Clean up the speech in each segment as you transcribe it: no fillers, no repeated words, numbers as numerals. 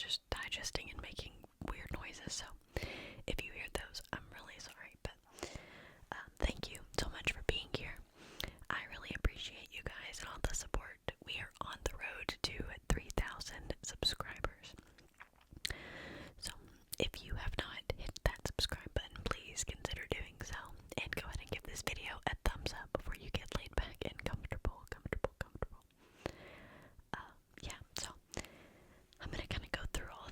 body's just digesting and making weird noises, so if you hear those, I'm really sorry, but thank you so much for being here. I really appreciate you guys and all the support. We are on the road to 3,000 subscribers. So, if you have not hit that subscribe button, please consider doing so. And go ahead and give this video a thumbs up before you get laid back and comfortable. Yeah, so I'm gonna kind of go through all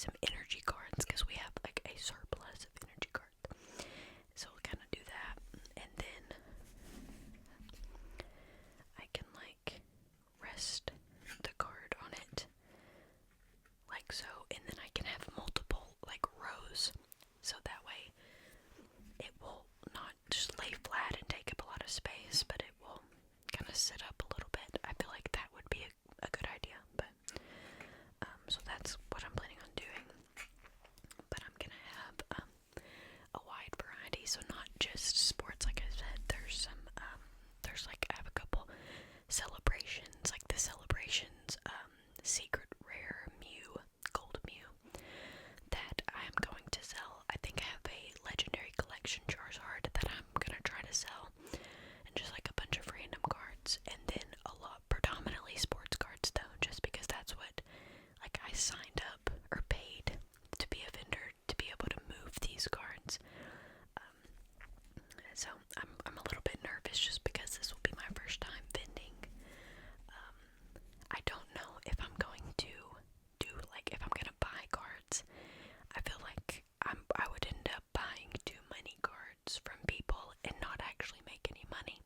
some energy cards because we have like a surplus of energy cards. So we'll kind of do that, and then I can like rest the card on it like so, and then I can have multiple like rows, so that way it will not just lay flat and take up a lot of space, but it will kind of sit up a little bit. I feel like that would be a good idea, but so that's what I'm planning on doing. But I'm gonna have a wide variety, so not just sports. Like I said, there's some there's like I have a couple celebrations, like the celebrations secret rare Mew, gold Mew, that I'm going to sell. I think I have a legendary collection Charizard that I'm gonna try to sell, and just like a bunch of random cards, and then a lot, predominantly sports cards though, just because that's what like I signed up or paid to be a vendor to be able to move these cards. So I'm a little bit nervous just because this will be my first time vending. I don't know if I'm going to do, like, if I'm gonna buy cards. I feel like I would end up buying too many cards from people and not actually make any money.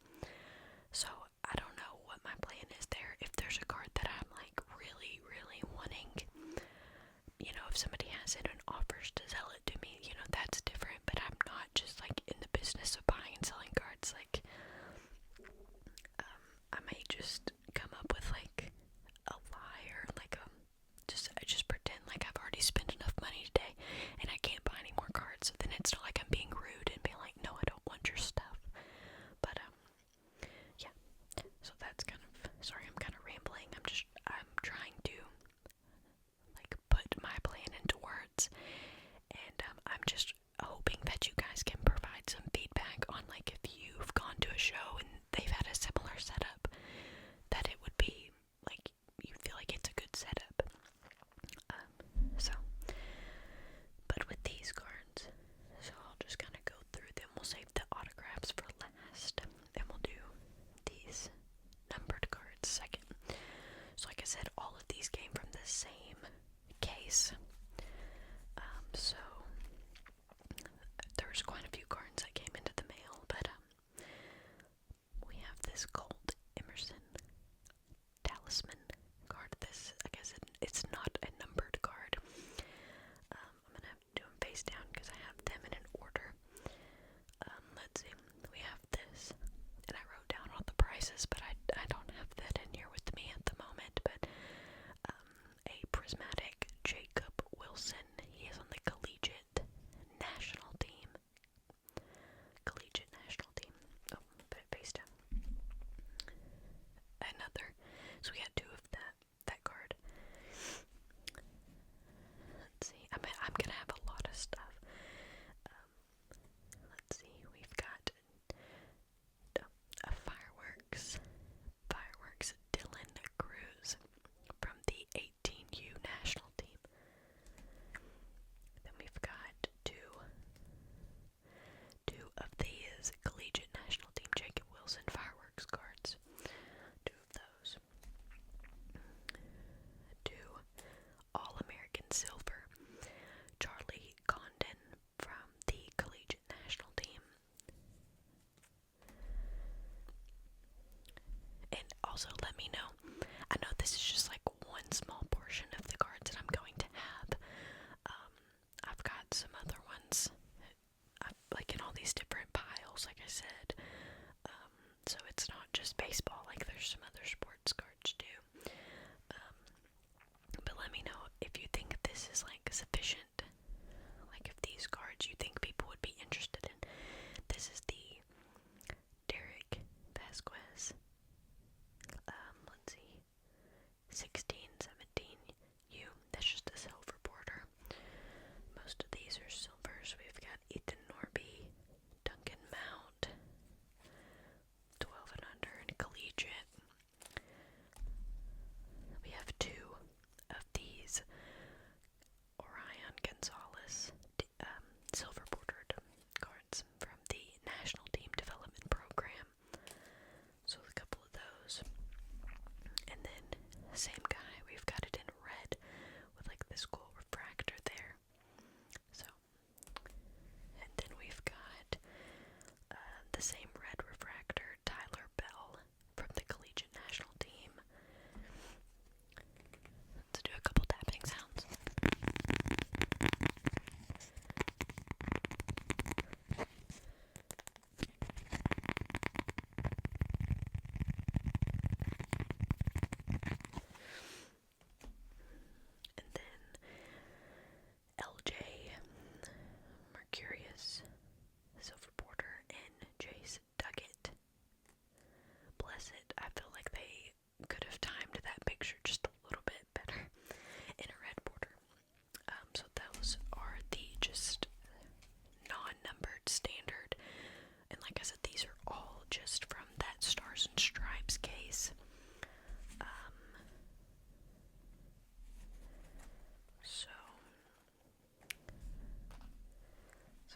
So I don't know what my plan is there. If there's a card that I'm like really, really wanting, you know, if somebody has it and offers to sell it to me, you know, that's different. But I'm not just like in the business of buying and selling cards. Like, I may just come up with like a lie, or like I just pretend like I've already spent enough money today and I can't buy any more cards. So then it's not like I'm being rude and being like, no, I don't want your stuff. But yeah. So that's kind of, sorry, I'm kind of rambling. I'm trying to like put my plan into words, and I'm just hoping that you guys can provide some feedback on like if you've gone to a show and they've had a similar setup, that it would be like you feel like it's a good setup. So, but with these cards, so I'll just kind of go through them. We'll save the autographs for last, and we'll do these numbered cards second. So like I said, all of these came from the same case. So there was quite a few cards that came into the mail, but we have this Colt Emerson Talisman card. This, I guess it's not a numbered card. I'm gonna have to do them face down because I have them in an order. Let's see, we have this, and I wrote down all the prices, but I don't have that in here with me at the moment. But a prismatic Jacob Wilson. He is on the collegiate national team. Collegiate national team. Oh, put it face down. Another. So we got two of that card. Let's see. I'm gonna have a lot of stuff. Let's see. We've got a fireworks Dylan Cruz from the 18U national team. Then we've got two of these collegiate national team Jacob Wilson fireworks cards. Two of those. Two All-American Silver Charlie Condon from the collegiate national team. And also let me know, I know this is just like one small portion of the cards that I'm going to have. I've got some other ones, like in all these different piles, like I said. So it's not just baseball, like there's some other sports cards too. But let me know if you think this is like sufficient, like if these cards you think people would be interested in. This is the Derek Vasquez, let's see, 16-17U. That's just a silver border. Most of these are silvers. We've got Ethan Norby, Duncan Mount, 12 and under, and collegiate. We have two of these Orion Gonzalez silver bordered cards from the National Team Development Program. So a couple of those. And then same guy, we've got it in red with like this cool refractor there. bless it, I feel like they could have timed that picture just a little bit better in a red border. So those are the just non-numbered standard, and like I said, these are all just from that Stars and Stripes case. So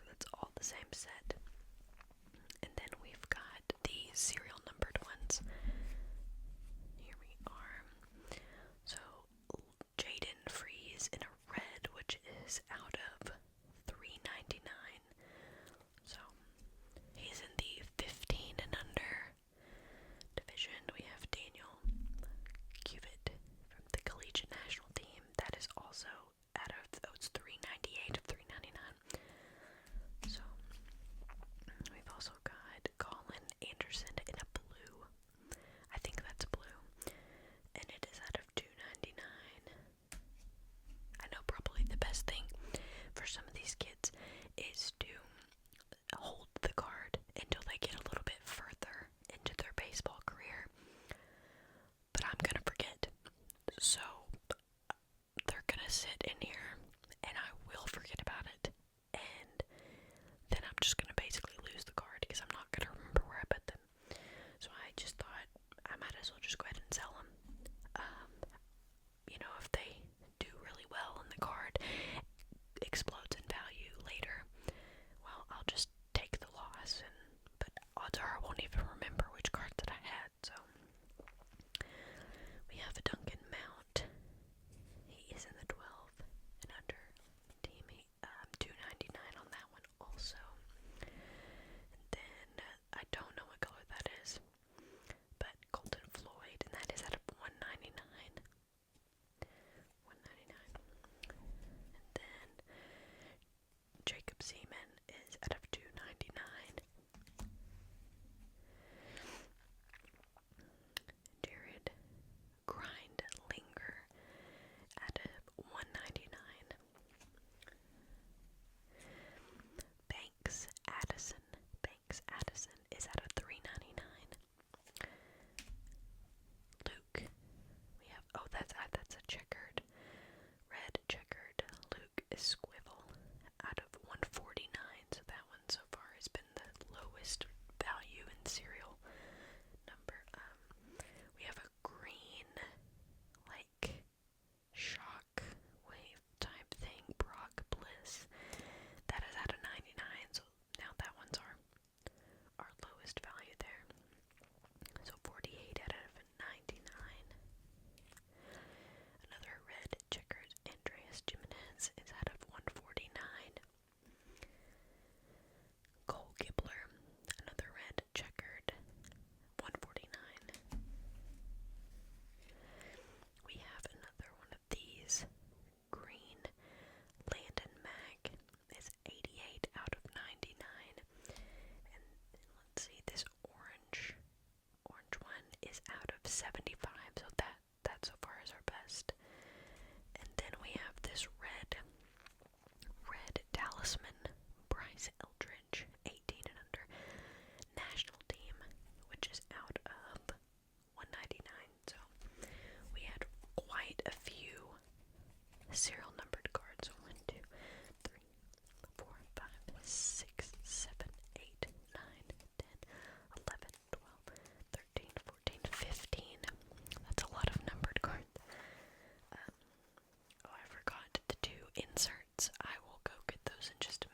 that's all the same set. And then we've got the serial numbered ones. Here we are. So Jaden Freeze in a red, which is out of $3.99. So he's in the 15 and under division. We have Daniel Cuvitt from the collegiate national team. That is also out of, it's $3.98 of $3.99. So we've also got Colin Anderson in a blue. I think that's blue. And it is out of $2.99. I know probably the best thing for some of these kids is to hold the card until they get a little bit further into their baseball career. But I'm gonna forget. So they're gonna sit in here and I will forget about it. And then I'm just gonna basically lose the card because I'm not gonna remember where I put them. So I just thought I might as well just go ahead and sell them. You know, if they do really well and the card explodes in value later, well, I'll just take the loss. But odds are I won't even remember which card that I had. So we have a Duncan Mount. He is in the 12 and under team. $2.99 on that one also. And then I don't know what color that is, but Colton Floyd, and that is out of $1.99. And then Jacob Seaman is out of $2.99. Jared Grindlinger out of $1.99. Banks Addison is out of $3.99. Luke, we have, oh, that's a checkered, red checkered Luke Esquivel out of $1.49. So that one so far has been the lowest value in serial number. We have a green, like, shock wave type thing, Brock Bliss. That is out of $99. So now that one's our lowest value there. So 48 out of 99. Another red checkered Andreas Jimenez is out of 149. Cole Gibler, another red checkered 149. We have another one of these. Green Landon Mag is 88 out of 99. And let's see, this orange one is out of 75, so that so far is our best. And then we have this red talisman, Bryce Eldridge, 18 and under, national team, which is out of $1.99. So we had quite a few serial numbered cards. 1, 2, 3, 4, 5, 6, 7, 8, 9, 10, 11, 12, 13, 14, 15. That's a lot of numbered cards. Oh, I forgot the two inserts. I will go get those in just a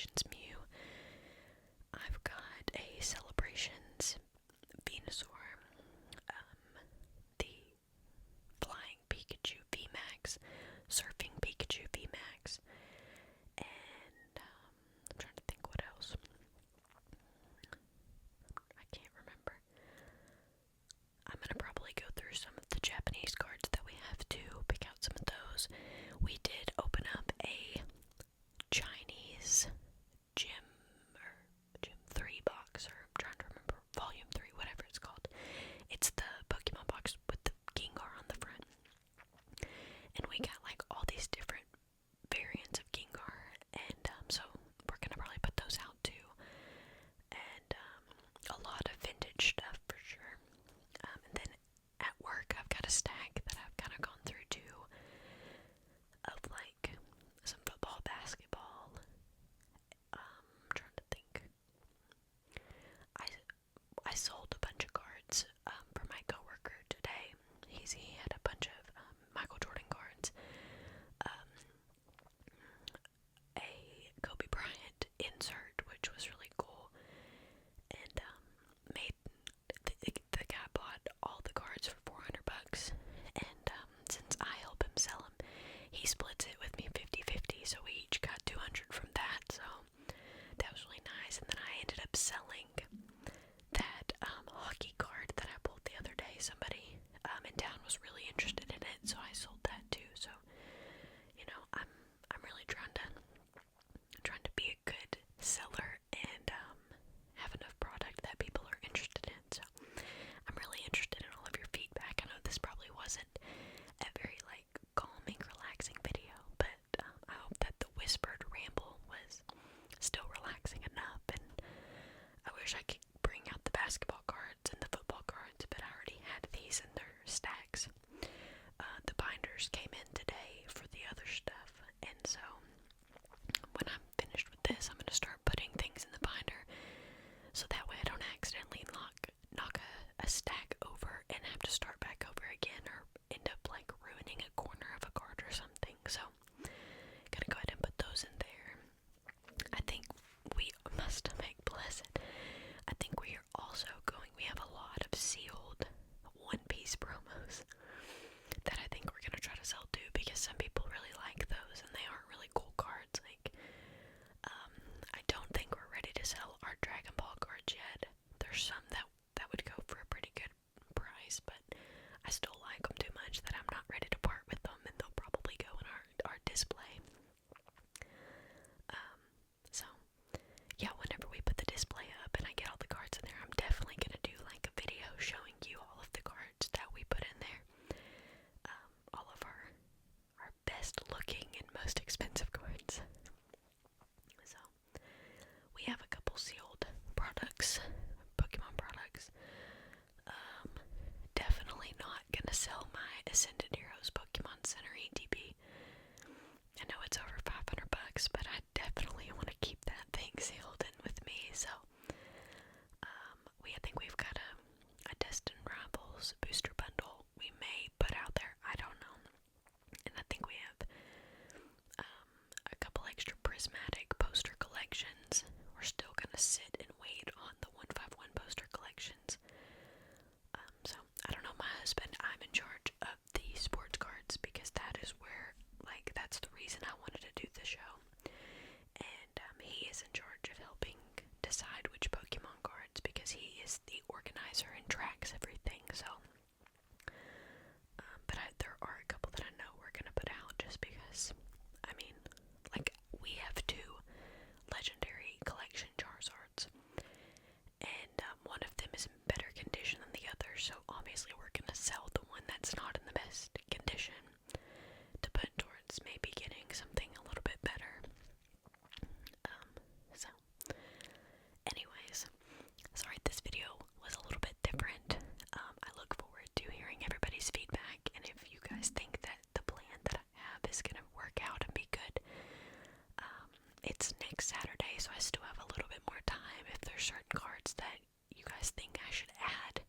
Celebrations Mew. I've got a Celebrations Venusaur, the Flying Pikachu VMAX, Surfing Pikachu VMAX, and I'm trying to think what else. I can't remember. I'm gonna probably go through some of the Japanese cards that we have too, pick out some of those. We did open up a Chinese Gym 3 box, or I'm trying to remember, Volume 3, whatever it's called. It's the Pokemon box with the Gengar on the front. And we got like all these different variants of Gengar, and so we're gonna probably put those out too. And a lot of vintage stuff for sure. And then at work, I've got a stack that I've kind of gone through too, of like some football, basketball. I'm trying to think. I sold a bunch of cards for my coworker today. He had a bunch of Michael Jordan cards, a Kobe Bryant insert, which was really cool, and made the guy bought all the cards for $400, and since I help him sell them, he splits it with me 50-50, so we each got 200 from that, so that was really nice. And then I ended up selling that hockey card that I pulled the other day. Somebody in town was really interested in it, so I sold that too. So, you know, I'm really trying to be a good seller and have enough product that people are interested in. So I'm really interested in all of your feedback. I know this probably wasn't a very like calming, relaxing video, but I hope that the whispered ramble was still relaxing enough. And I wish I could bring out the basketball cards and the football cards, but I already had these in their stacks. The binders came in today for the other stuff, and so when I'm finished with this, I'm going to start putting things in the binder, so that way I don't accidentally knock a stack over and have to start back over again, or end up like ruining a corner of a card or something. So gonna go ahead and put those in there. I think we must make blessed. I think we are also we have a lot of sealed One Piece promos that I think we're gonna try to sell too, because some people really like those, and they aren't really cool cards. Like, I don't think we're ready to sell our Dragon Ball cards yet. There's some that would go for a pretty good price, but I still like them too much that I'm not ready to part with them, and they'll probably go in our display. So yeah, whenever we put the display up and I get all the cards in there, I'm definitely gonna do like a video showing you all of the cards that we put in there. All of our best looking and most expensive cards. So we have a couple sealed products, Pokemon products. Definitely not gonna sell my Ascended Heroes Pokemon Center ETB. I know it's over $500, but I definitely want to keep that thing sealed in with me. So I think we've got a Destin Rivals booster bundle we may put out there. I don't know. And I think we have a couple extra prismatic poster collections. We're still gonna sit and wait on the 151 poster collections. So I don't know, my husband, I'm in charge of the sports cards, because that is where, like, that's the reason I wanted to do the show. And he is in charge of helping decide which Pokemon cards, because he is the organizer and tracks everything. So but there are a couple that I know we're gonna put out, just because, I mean, like, we have 2 legendary collection Charizards, and one of them is in better condition than the other, so obviously we're gonna sell the one that's not in the best condition to put towards maybe getting something a little bit better. So anyways, sorry this video was a little bit different. I look forward to hearing everybody's feedback, and if you guys think that the plan that I have is gonna work out and be good. It's next Saturday, so I still have a little bit more time. If there's certain cards that you guys think I should add,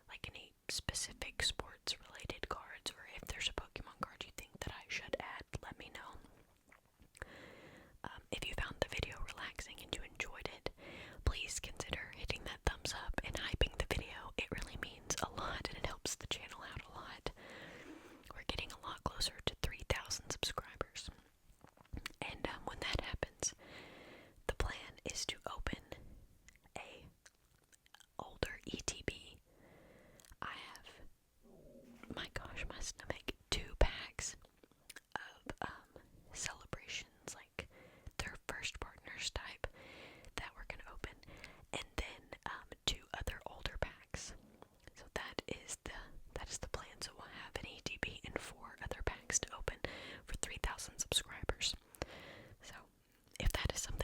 like any specific sports related cards, or if there's a Pokemon card you think that I should add, let me know. If you found the video relaxing, is to open a older ETB. I have, my gosh, my stomach, 2 packs of celebrations, like their first partners type, that we're gonna open, and then 2 other older packs. So that is the plan. So we'll have an ETB and 4 other packs to open for 3,000 subscribers. So if that is something